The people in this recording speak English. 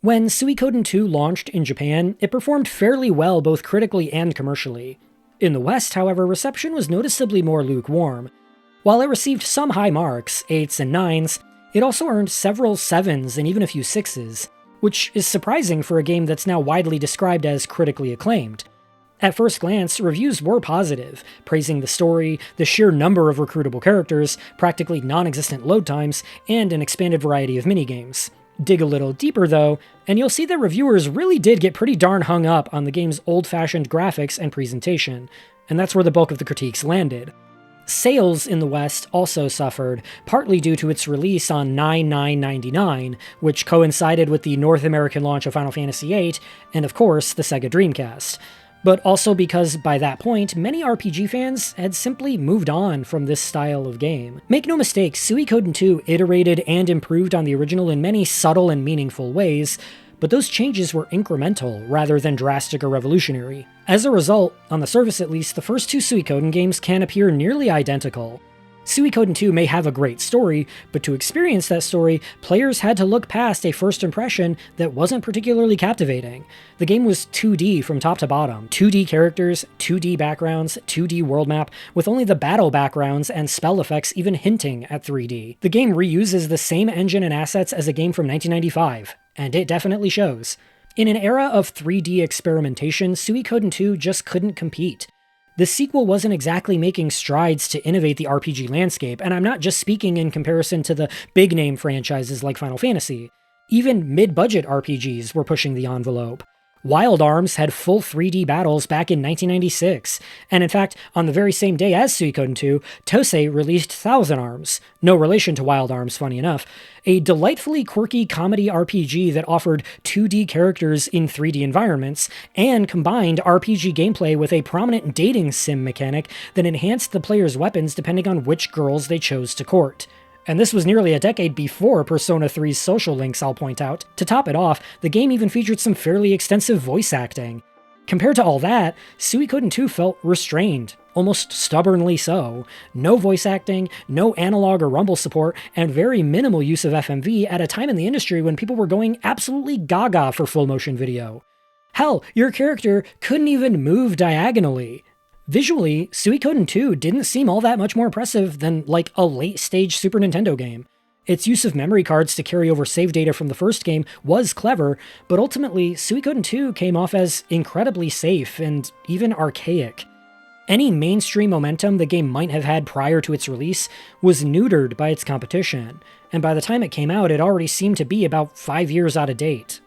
When Suikoden II launched in Japan, it performed fairly well both critically and commercially. In the West, however, reception was noticeably more lukewarm. While it received some high marks, 8s and 9s, it also earned several 7s and even a few 6s, which is surprising for a game that's now widely described as critically acclaimed. At first glance, reviews were positive, praising the story, the sheer number of recruitable characters, practically non-existent load times, and an expanded variety of minigames. Dig a little deeper though, and you'll see that reviewers really did get pretty darn hung up on the game's old-fashioned graphics and presentation, and that's where the bulk of the critiques landed. Sales in the West also suffered, partly due to its release on 9/9/99, which coincided with the North American launch of Final Fantasy VIII, and of course, the Sega Dreamcast. But also because, by that point, many RPG fans had simply moved on from this style of game. Make no mistake, Suikoden II iterated and improved on the original in many subtle and meaningful ways, but those changes were incremental rather than drastic or revolutionary. As a result, on the surface at least, the first two Suikoden games can appear nearly identical. Suikoden II may have a great story, but to experience that story, players had to look past a first impression that wasn't particularly captivating. The game was 2D from top to bottom, 2D characters, 2D backgrounds, 2D world map, with only the battle backgrounds and spell effects even hinting at 3D. The game reuses the same engine and assets as a game from 1995, and it definitely shows. In an era of 3D experimentation, Suikoden II just couldn't compete. The sequel wasn't exactly making strides to innovate the RPG landscape, and I'm not just speaking in comparison to the big-name franchises like Final Fantasy. Even mid-budget RPGs were pushing the envelope. Wild Arms had full 3D battles back in 1996, and in fact, on the very same day as Suikoden II, Tosei released Thousand Arms, no relation to Wild Arms, funny enough, a delightfully quirky comedy RPG that offered 2D characters in 3D environments, and combined RPG gameplay with a prominent dating sim mechanic that enhanced the player's weapons depending on which girls they chose to court. And this was nearly a decade before Persona 3's social links, I'll point out. To top it off, the game even featured some fairly extensive voice acting. Compared to all that, Suikoden II felt restrained, almost stubbornly so. No voice acting, no analog or rumble support, and very minimal use of FMV at a time in the industry when people were going absolutely gaga for full motion video. Hell, your character couldn't even move diagonally. Visually, Suikoden II didn't seem all that much more impressive than, like, a late-stage Super Nintendo game. Its use of memory cards to carry over save data from the first game was clever, but ultimately, Suikoden II came off as incredibly safe and even archaic. Any mainstream momentum the game might have had prior to its release was neutered by its competition, and by the time it came out, it already seemed to be about 5 years out of date.